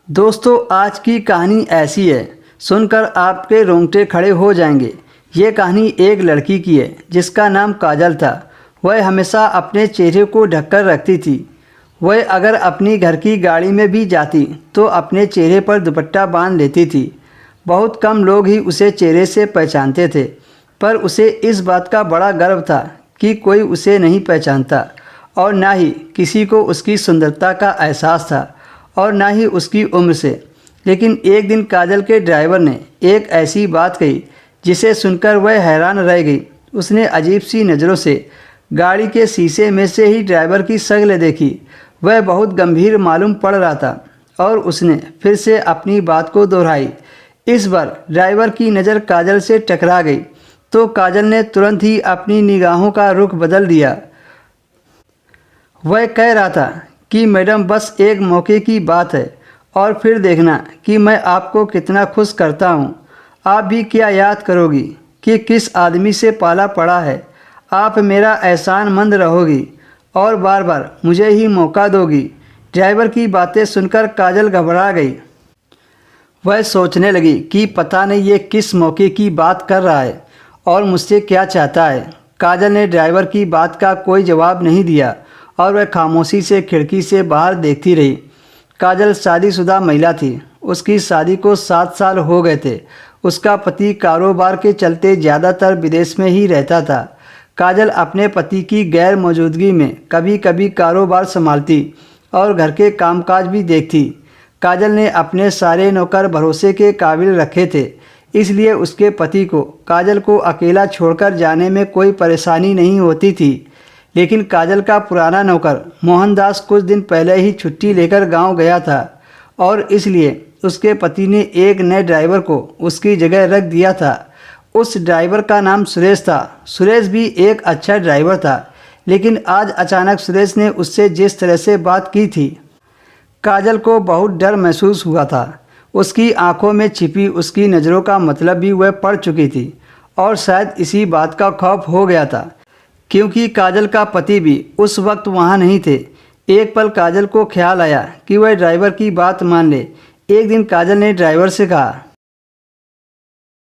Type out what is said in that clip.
दोस्तों, आज की कहानी ऐसी है, सुनकर आपके रोंगटे खड़े हो जाएंगे। ये कहानी एक लड़की की है जिसका नाम काजल था। वह हमेशा अपने चेहरे को ढककर रखती थी। वह अगर अपनी घर की गाड़ी में भी जाती तो अपने चेहरे पर दुपट्टा बांध लेती थी। बहुत कम लोग ही उसे चेहरे से पहचानते थे, पर उसे इस बात का बड़ा गर्व था कि कोई उसे नहीं पहचानता और ना ही किसी को उसकी सुंदरता का एहसास था और ना ही उसकी उम्र से। लेकिन एक दिन काजल के ड्राइवर ने एक ऐसी बात कही जिसे सुनकर वह हैरान रह गई। उसने अजीब सी नज़रों से गाड़ी के शीशे में से ही ड्राइवर की शक्ल देखी। वह बहुत गंभीर मालूम पड़ रहा था और उसने फिर से अपनी बात को दोहराई। इस बार ड्राइवर की नज़र काजल से टकरा गई तो काजल ने तुरंत ही अपनी निगाहों का रुख बदल दिया। वह कह रहा था कि मैडम, बस एक मौके की बात है और फिर देखना कि मैं आपको कितना खुश करता हूँ। आप भी क्या याद करोगी कि किस आदमी से पाला पड़ा है। आप मेरा एहसानमंद रहोगी और बार बार मुझे ही मौका दोगी। ड्राइवर की बातें सुनकर काजल घबरा गई। वह सोचने लगी कि पता नहीं ये किस मौके की बात कर रहा है और मुझसे क्या चाहता है। काजल ने ड्राइवर की बात का कोई जवाब नहीं दिया और वह खामोशी से खिड़की से बाहर देखती रही। काजल शादीशुदा महिला थी। उसकी शादी को 7 साल हो गए थे। उसका पति कारोबार के चलते ज़्यादातर विदेश में ही रहता था। काजल अपने पति की गैर मौजूदगी में कभी कभी कारोबार संभालती और घर के कामकाज भी देखती। काजल ने अपने सारे नौकर भरोसे के काबिल रखे थे, इसलिए उसके पति को काजल को अकेला छोड़कर जाने में कोई परेशानी नहीं होती थी। लेकिन काजल का पुराना नौकर मोहनदास कुछ दिन पहले ही छुट्टी लेकर गांव गया था और इसलिए उसके पति ने एक नए ड्राइवर को उसकी जगह रख दिया था। उस ड्राइवर का नाम सुरेश था। सुरेश भी एक अच्छा ड्राइवर था, लेकिन आज अचानक सुरेश ने उससे जिस तरह से बात की थी, काजल को बहुत डर महसूस हुआ था। उसकी आंखों में छिपी उसकी नज़रों का मतलब भी वह पढ़ चुकी थी और शायद इसी बात का खौफ हो गया था, क्योंकि काजल का पति भी उस वक्त वहाँ नहीं थे। एक पल काजल को ख्याल आया कि वह ड्राइवर की बात मान ले। एक दिन काजल ने ड्राइवर से कहा,